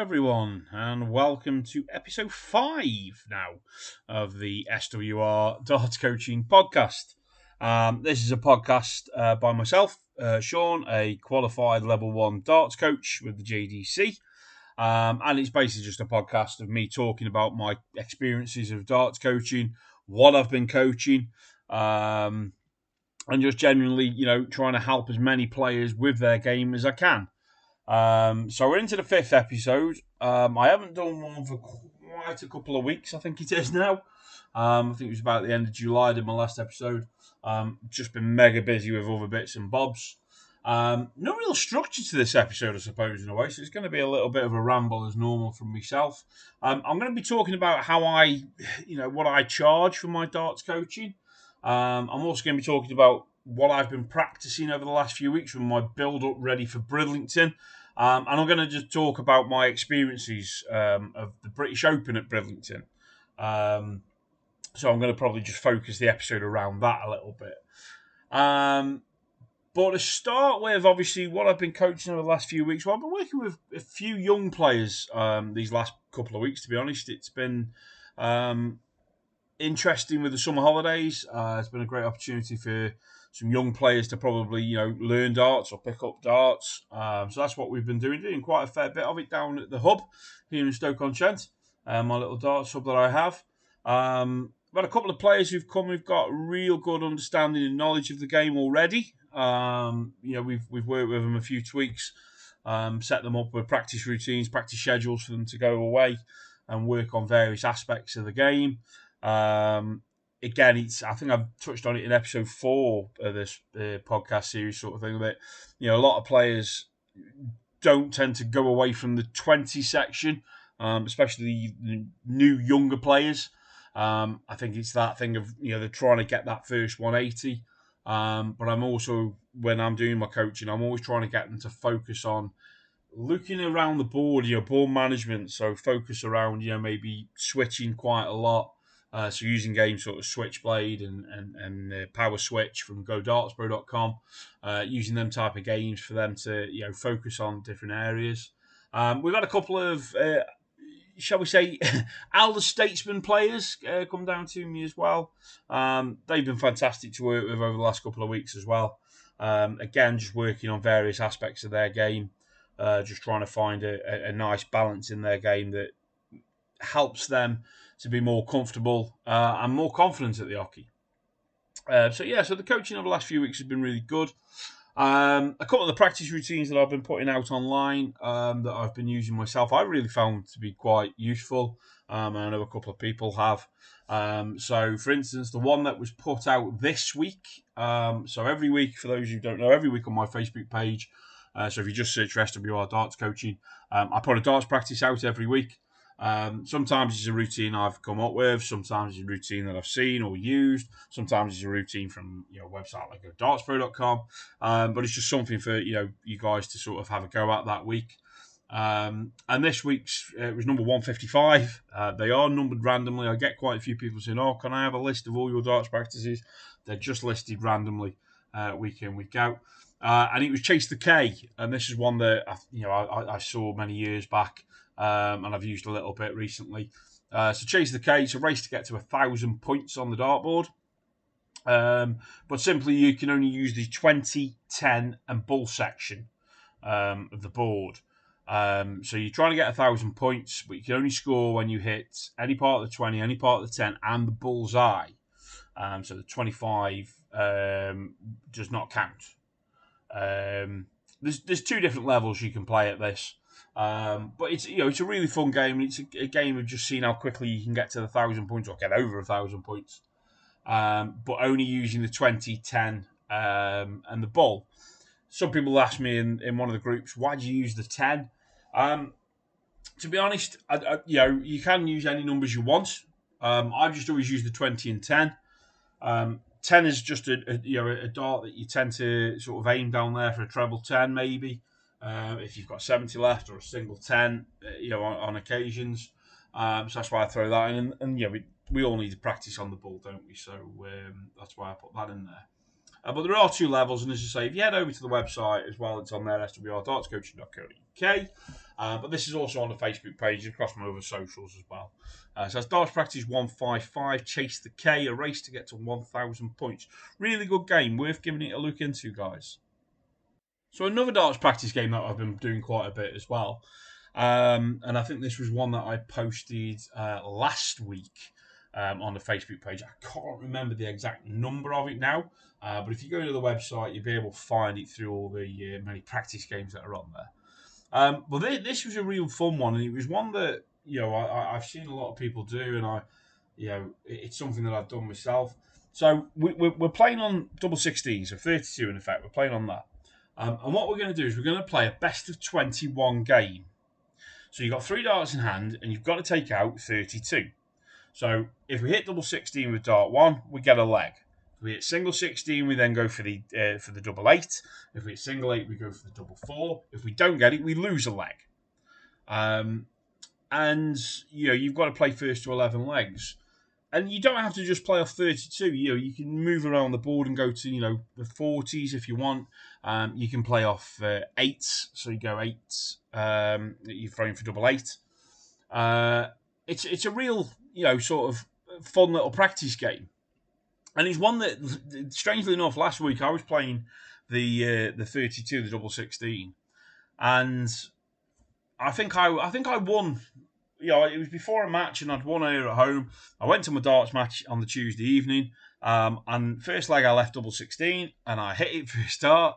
everyone, and welcome to episode 5 now of the SWR Darts Coaching Podcast. This is a podcast by myself, Sean, a qualified level 1 darts coach with the JDC. And it's basically just a podcast of me talking about my experiences of darts coaching, what I've been coaching, and just genuinely, trying to help as many players with their game as I can. So we're into the 5th episode. I haven't done one for quite a couple of weeks, I think it is now. I think it was about the end of July I did my last episode. Just been mega busy with other bits and bobs. No real structure to this episode, I suppose, in a way. So it's going to be a little bit of a ramble as normal from myself. I'm going to be talking about how what I charge for my darts coaching. I'm also going to be talking about what I've been practicing over the last few weeks with my build-up ready for Bridlington. And I'm going to just talk about my experiences of the British Open at Bridlington. So I'm going to probably just focus the episode around that a little bit. But to start with, obviously, what I've been coaching over the last few weeks, well, I've been working with a few young players these last couple of weeks, to be honest. It's been interesting with the summer holidays. It's been a great opportunity for some young players to probably, learn darts or pick up darts. So that's what we've been doing quite a fair bit of it down at the hub here in Stoke-on-Trent, my little darts hub that I have. We've had a couple of players who've come who've got a real good understanding and knowledge of the game already. We've worked with them a few tweaks, set them up with practice routines, practice schedules for them to go away and work on various aspects of the game. Again, I think I've touched on it in episode 4 of this podcast series sort of thing, that, a lot of players don't tend to go away from the 20 section, especially the new younger players. I think it's that thing of, they're trying to get that first 180. But I'm also, when I'm doing my coaching, I'm always trying to get them to focus on looking around the board, ball management. So focus around, maybe switching quite a lot. So using games sort of Switchblade and Power Switch from GoDartsPro.com, using them type of games for them to focus on different areas. We've had a couple of shall we say elder statesman players come down to me as well. They've been fantastic to work with over the last couple of weeks as well. Again, just working on various aspects of their game, just trying to find a nice balance in their game that helps them to be more comfortable and more confident at the hockey. So the coaching over the last few weeks has been really good. A couple of the practice routines that I've been putting out online that I've been using myself, I really found to be quite useful. I know a couple of people have. So, for instance, the one that was put out this week. So every week, for those who don't know, every week on my Facebook page. So if you just search for SWR Darts Coaching, I put a darts practice out every week. Sometimes it's a routine I've come up with. Sometimes it's a routine that I've seen or used. Sometimes it's a routine from a website like dartspro.com. But it's just something for you guys to sort of have a go at that week. And this week's it was number 155. They are numbered randomly. I get quite a few people saying, "Oh, can I have a list of all your darts practices?" They're just listed randomly, week in, week out. And it was Chase the K, and this is one that I saw many years back. And I've used a little bit recently. So Chase the K, it's a race to get to 1,000 points on the dartboard. But simply you can only use the 20, 10 and bull section of the board. So you're trying to get 1,000 points, but you can only score when you hit any part of the 20, any part of the 10 and the bullseye. So the 25 does not count. There's 2 different levels you can play at this. But it's it's a really fun game. It's a game of just seeing how quickly you can get to the 1,000 points or get over 1,000 points, but only using the 20, 10, and the bull. Some people ask me in one of the groups, why do you use the 10? To be honest, you can use any numbers you want. I've just always used the 20 and 10. 10 is just a dart that you tend to sort of aim down there for a treble 10 maybe. If you've got 70 left or a single 10, on occasions. So that's why I throw that in. And we all need to practice on the ball, don't we? So that's why I put that in there. But there are 2 levels, and as I say, if you head over to the website as well, it's on there, swrdartscoaching.co.uk. But this is also on the Facebook page and across my other socials as well. So that's Darts Practice 155, Chase the K, a race to get to 1,000 points. Really good game, worth giving it a look into, guys. So another darts practice game that I've been doing quite a bit as well. And I think this was one that I posted last week on the Facebook page. I can't remember the exact number of it now, but if you go to the website, you'll be able to find it through all the many practice games that are on there. But this was a real fun one, and it was one that I've seen a lot of people do, and it's something that I've done myself. So we're playing on double 16, so 32 in effect. We're playing on that. And what we're going to do is we're going to play a best of 21 game. So you've got 3 darts in hand, and you've got to take out 32. So if we hit double 16 with dart 1, we get a leg. If we hit single 16, we then go for the double 8. If we hit single 8, we go for the double 4. If we don't get it, we lose a leg. And you've got to play first to 11 legs. And you don't have to just play off 32. You can move around the board and go to the 40s if you want. You can play off 8s, so you go 8. You're throwing for double 8. It's a real sort of fun little practice game, and it's one that, strangely enough, last week I was playing the 32, the double 16, and I think I won. It was before a match, and I'd won here at home. I went to my darts match on the Tuesday evening, and first leg I left double 16, and I hit it for a start.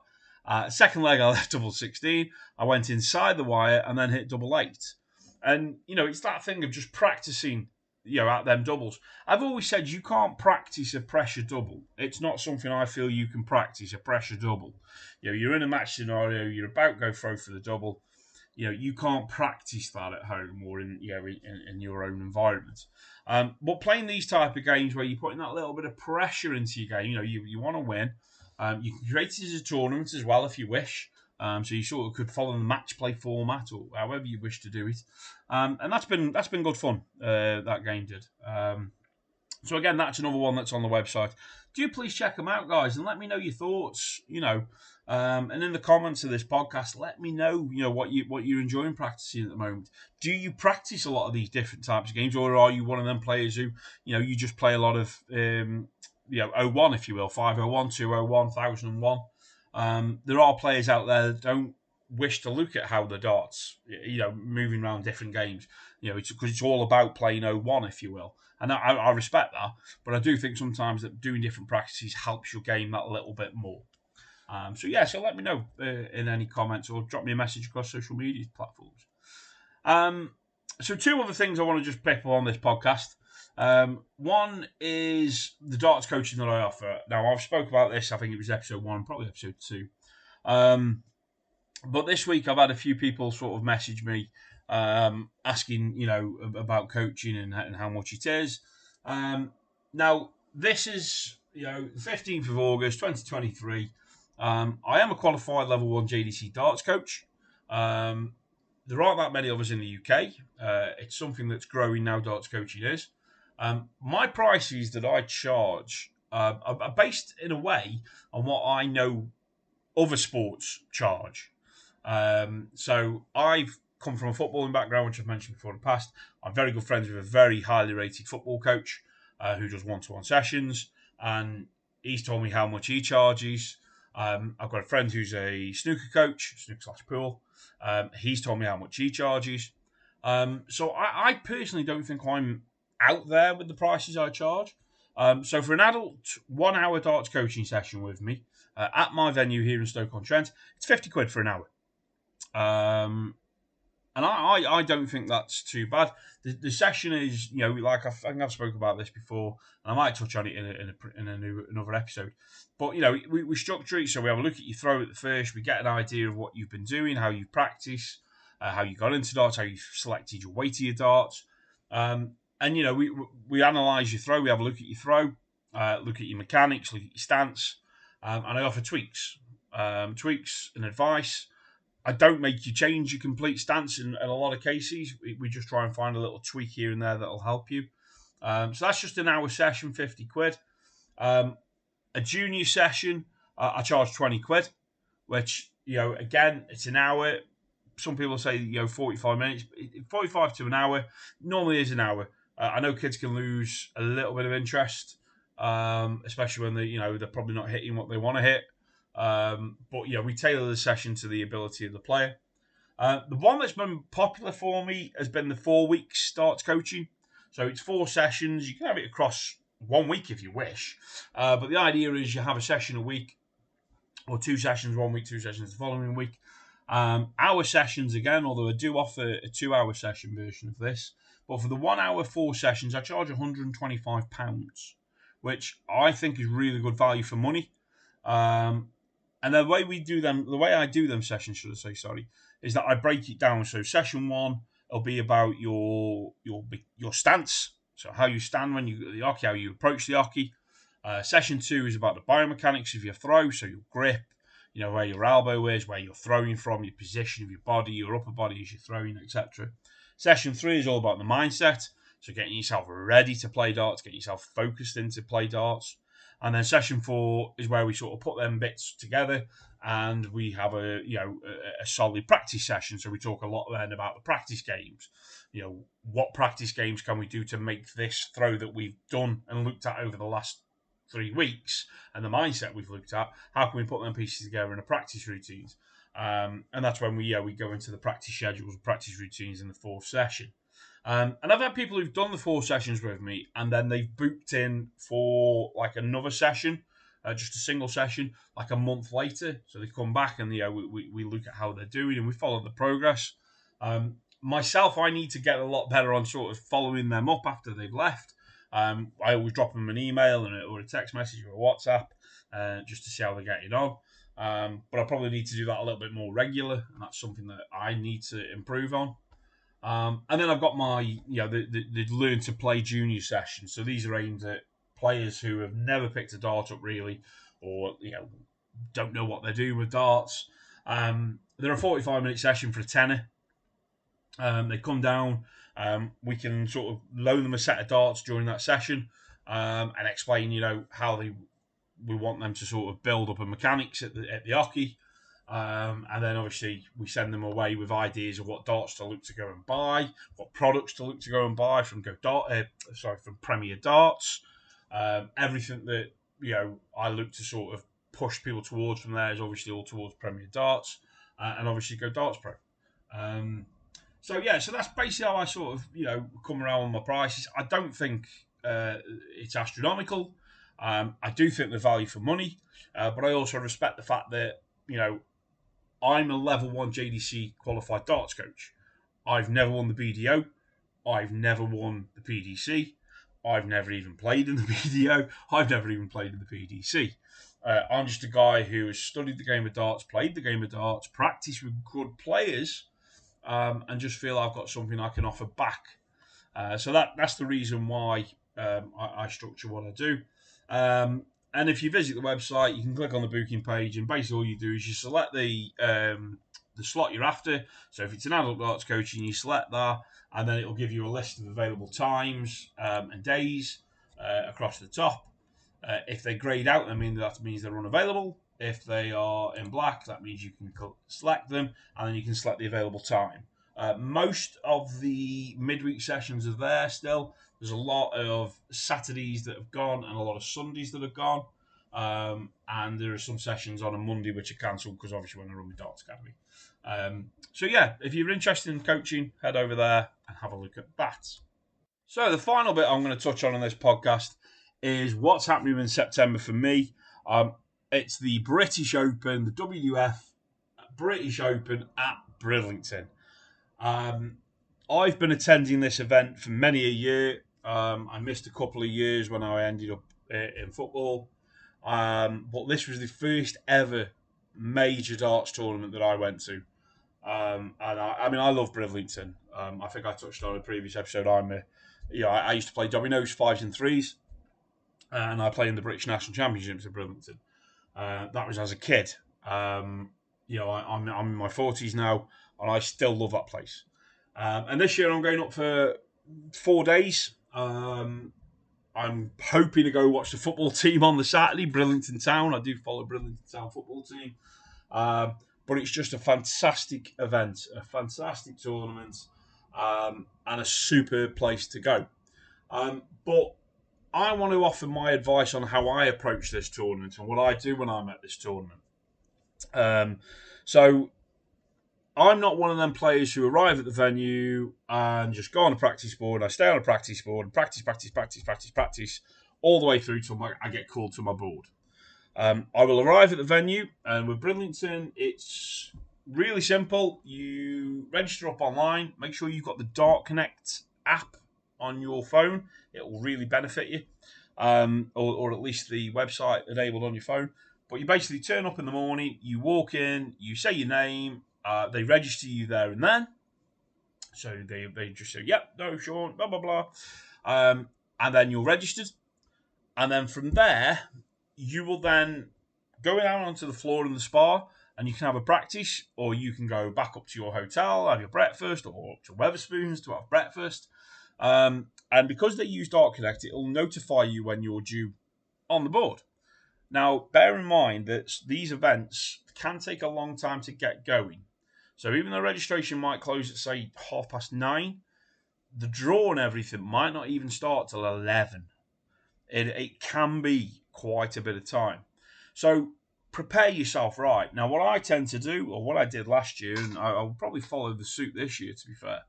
Second leg I left double 16. I went inside the wire and then hit double 8. And, it's that thing of just practicing, at them doubles. I've always said you can't practice a pressure double. It's not something I feel you can practice, a pressure double. You're in a match scenario, you're about to go throw for the double. You can't practice that at home or in your own environment. But playing these type of games where you're putting that little bit of pressure into your game, you want to win. You can create it as a tournament as well if you wish. So you sort of could follow the match play format or however you wish to do it. And that's been good fun. That game did. So again, that's another one that's on the website. Do please check them out, guys, and let me know your thoughts. And in the comments of this podcast, let me know, what you're enjoying practicing at the moment. Do you practice a lot of these different types of games, or are you one of them players who, you just play a lot of, 01, if you will, 501, 201, 1001. There are players out there that don't wish to look at how the darts, moving around different games, because it's all about playing 01, if you will. And I respect that, but I do think sometimes that doing different practices helps your game that little bit more. So let me know in any comments or drop me a message across social media platforms. So 2 other things I want to just pick up on this podcast. One is the darts coaching that I offer. Now, I've spoke about this, I think it was episode 1, probably episode 2. But this week I've had a few people sort of message me asking, about coaching and how much it is. Now, this is, 15th of August, 2023. I am a qualified level 1 JDC darts coach. There aren't that many of us in the UK. It's something that's growing now, darts coaching is. My prices that I charge are based in a way on what I know other sports charge. So I've come from a footballing background, which I've mentioned before in the past. I'm very good friends with a very highly rated football coach who does one-to-one sessions, and he's told me how much he charges. I've got a friend who's a snooker coach, snooker/pool. He's told me how much he charges. So I personally don't think I'm out there with the prices I charge. So for an adult 1 hour darts coaching session with me at my venue here in Stoke-on-Trent, it's £50 for an hour. And I don't think that's too bad. The session is, like I think I've spoken about this before, and I might touch on it in another episode. But, we structure it so we have a look at your throw at the first, we get an idea of what you've been doing, how you practice, how you got into darts, how you selected your weight of your darts. And, we analyse your throw, we have a look at your throw, look at your mechanics, look at your stance, and I offer tweaks and advice. I don't make you change your complete stance in a lot of cases. We just try and find a little tweak here and there that'll help you. So that's just an hour session, £50. A junior session, I charge 20 quid, which, again, it's an hour. Some people say, 45 minutes. 45 to an hour normally is an hour. I know kids can lose a little bit of interest, especially when they're probably not hitting what they want to hit. But we tailor the session to the ability of the player. The one that's been popular for me has been the 4 weeks darts coaching. So it's 4 sessions. You can have it across 1 week if you wish. But the idea is you have a session a week, or 2 sessions 1 week, 2 sessions the following week. Hour sessions again, although I do offer a 2-hour session version of this. But for the 1 hour 4 sessions, I charge £125, which I think is really good value for money. And the way I do them sessions, should I say, sorry, is that I break it down. So session 1 will be about your stance, so how you stand when you the hockey, how you approach the hockey. Session 2 is about the biomechanics of your throw, so your grip, where your elbow is, where you're throwing from, your position of your body, your upper body as you're throwing, etc. Session 3 is all about the mindset, so getting yourself ready to play darts, getting yourself focused into play darts. And then session 4 is where we sort of put them bits together, and we have a solid practice session. So we talk a lot then about the practice games. What practice games can we do to make this throw that we've done and looked at over the last 3 weeks, and the mindset we've looked at, how can we put them pieces together in a practice routines? And that's when we go into the practice schedules, practice routines in the 4th session. And I've had people who've done the 4 sessions with me, and then they've booked in for like another session, just a single session, like a month later. So they come back and we look at how they're doing and we follow the progress. Myself, I need to get a lot better on sort of following them up after they've left. I always drop them an email or a text message or a WhatsApp just to see how they're getting on. But I probably need to do that a little bit more regular, and that's something that I need to improve on. And then I've got my, the learn to play junior sessions. So these are aimed at players who have never picked a dart up really, or don't know what they're doing with darts. They're a 45-minute session for a tenner. They come down. We can sort of loan them a set of darts during that session, and explain, how we want them to sort of build up a mechanics at the hockey. And then obviously we send them away with ideas of what darts to look to go and buy, what products to look to go and buy from from Premier Darts. Everything that I look to sort of push people towards from there is obviously all towards Premier Darts, and obviously Go Darts Pro. So that's basically how I sort of come around with my prices. I don't think it's astronomical. I do think the value for money, but I also respect the fact that I'm a level 1 JDC qualified darts coach. I've never won the BDO. I've never won the PDC. I've never even played in the BDO. I've never even played in the PDC. I'm just a guy who has studied the game of darts, played the game of darts, practiced with good players, and just feel I've got something I can offer back. So that's the reason why I structure what I do. And if you visit the website, you can click on the booking page, and basically all you do is you select the slot you're after. So if it's an adult darts coaching, you select that, and then it will give you a list of available times and days across the top. If they grayed out, that means they're unavailable. If they are in black, that means you can select them, and then you can select the available time. Most of the midweek sessions are there still. There's a lot of Saturdays that have gone and a lot of Sundays that have gone. And there are some sessions on a Monday which are cancelled because obviously when I run the Darts Academy. If you're interested in coaching, head over there and have a look at that. So the final bit I'm going to touch on this podcast is what's happening in September for me. It's the British Open, the WF British Open at Bridlington. I've been attending this event for many a year. I missed a couple of years when I ended up in football. But this was the first ever major darts tournament that I went to. And I love Bridlington. I think I touched on in a previous episode. I used to play dominoes, 5s and 3s, and I played in the British National Championships at Bridlington. That was as a kid. I'm in my 40s now, and I still love that place. And this year I'm going up for 4 days. I'm I'm hoping to go watch the football team on the Saturday, Bridlington Town. I do follow Bridlington Town football team. But it's just a fantastic event, a fantastic tournament, and a superb place to go. But I want to offer my advice on how I approach this tournament and what I do when I'm at this tournament. So I'm not one of them players who arrive at the venue and just go on a practice board. I stay on a practice board and practice all the way through till I get called to my board. I will arrive at the venue, and with Bridlington, it's really simple. You register up online. Make sure you've got the Dart Connect app on your phone. It will really benefit you, or at least the website enabled on your phone. But you basically turn up in the morning, you walk in, you say your name, they register you there and then. So they just say, yep, no, Sean, blah, blah, blah. And then you're registered. And then from there, you will then go down onto the floor in the spa and you can have a practice, or you can go back up to your hotel, have your breakfast, or up to Wetherspoons to have breakfast. And because they use Dart Connect, it will notify you when you're due on the board. Now, bear in mind that these events can take a long time to get going. So even though registration might close at, say, 9:30, the draw and everything might not even start till 11. It can be quite a bit of time. So prepare yourself right. Now, what I tend to do, or what I did last year, and I'll probably follow the suit this year, to be fair.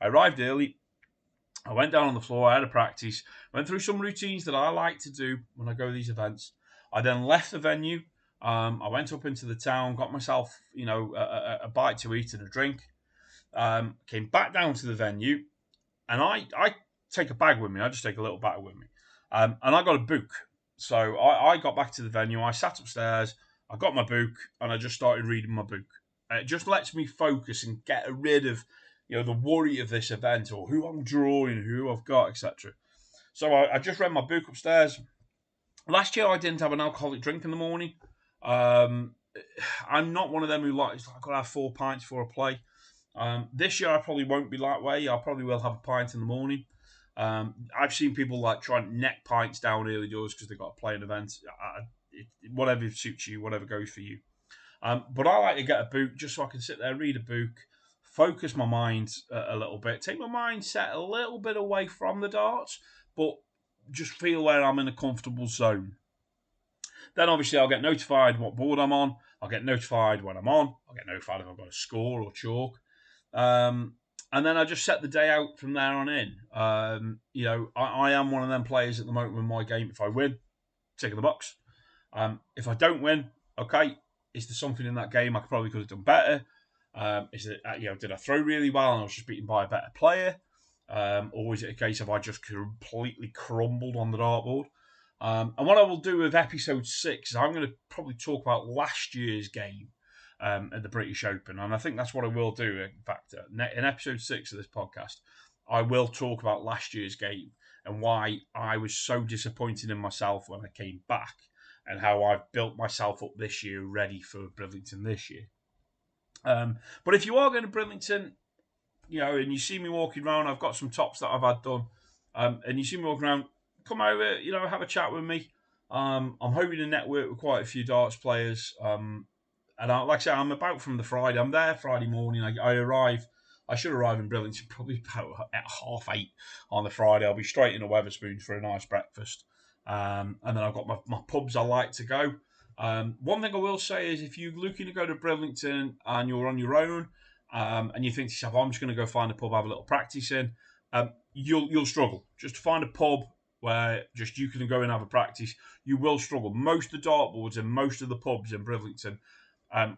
I arrived early. I went down on the floor. I had a practice. Went through some routines that I like to do when I go to these events. I then left the venue. I went up into the town, got myself, a bite to eat and a drink. Came back down to the venue, and I take a bag with me. I just take a little bag with me, and I got a book. So I got back to the venue. I sat upstairs. I got my book, and I just started reading my book. It just lets me focus and get rid of, the worry of this event or who I'm drawing, who I've got, etc. So I just read my book upstairs. Last year I didn't have an alcoholic drink in the morning. I'm not one of them who likes, I've got to have 4 pints before I play. This year I probably won't be that way. I probably will have a pint in the morning. I've seen people try and neck pints down early doors because they've got to play an event. Whatever suits you, whatever goes for you. But I like to get a book just so I can sit there, read a book, focus my mind a little bit, take my mindset a little bit away from the darts, but just feel where I'm in a comfortable zone. Then obviously I'll get notified what board I'm on. I'll get notified when I'm on. I'll get notified if I've got a score or chalk. And then I just set the day out from there on in. I am one of them players at the moment with my game. If I win, tick in the box. If I don't win, okay, is there something in that game I probably could have done better? Is it, did I throw really well and I was just beaten by a better player? Or is it a case of I just completely crumbled on the dartboard? And what I will do with episode 6 is I'm going to probably talk about last year's game at the British Open. And I think that's what I will do. In fact, in episode 6 of this podcast, I will talk about last year's game and why I was so disappointed in myself when I came back and how I've built myself up this year ready for Bridlington this year. But if you are going to Bridlington, and you see me walking around, I've got some tops that I've had done, and you see me walking around, come over, have a chat with me. I'm hoping to network with quite a few darts players. And like I say, I'm about from the Friday. I'm there Friday morning. I should arrive in Bridlington probably about at 8:30 on the Friday. I'll be straight into Wetherspoons for a nice breakfast. And then I've got my pubs I like to go. One thing I will say is if you're looking to go to Bridlington and you're on your own, and you think to yourself, I'm just going to go find a pub, have a little practice in, you'll struggle. Just to find a pub where just you can go and have a practice, you will struggle. Most of the dartboards and most of the pubs in Bridlington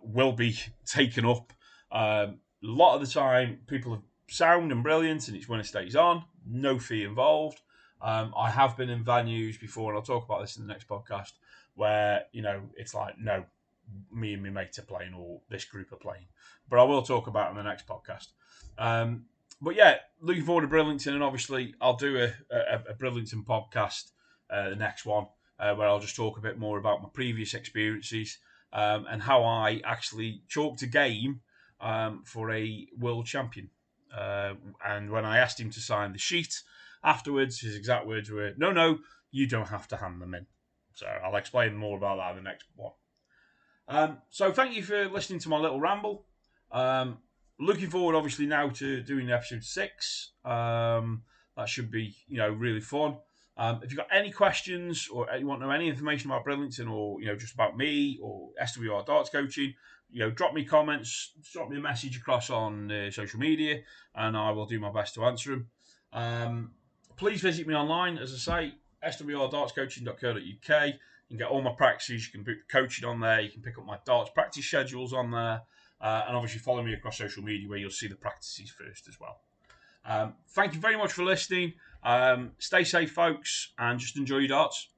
will be taken up. A lot of the time, people are sound and brilliant, and it's when it stays on, no fee involved. I have been in venues before, and I'll talk about this in the next podcast, where, it's like, no, me and my mate are playing, or this group are playing. But I will talk about it in the next podcast. But yeah, looking forward to Bridlington, and obviously I'll do a Bridlington podcast, the next one, where I'll just talk a bit more about my previous experiences and how I actually chalked a game for a world champion. And when I asked him to sign the sheet afterwards, his exact words were, no, you don't have to hand them in. So I'll explain more about that in the next one. So thank you for listening to my little ramble. Looking forward, obviously, now to doing episode 6. That should be, really fun. If you've got any questions or you want to know any information about Bridlington or, just about me or SWR darts coaching, drop me comments, drop me a message across on social media, and I will do my best to answer them. Please visit me online, as I say, swrdartscoaching.co.uk. You can get all my practices. You can book coaching on there. You can pick up my darts practice schedules on there. And obviously follow me across social media where you'll see the practices first as well. Thank you very much for listening. Stay safe, folks, and just enjoy your darts.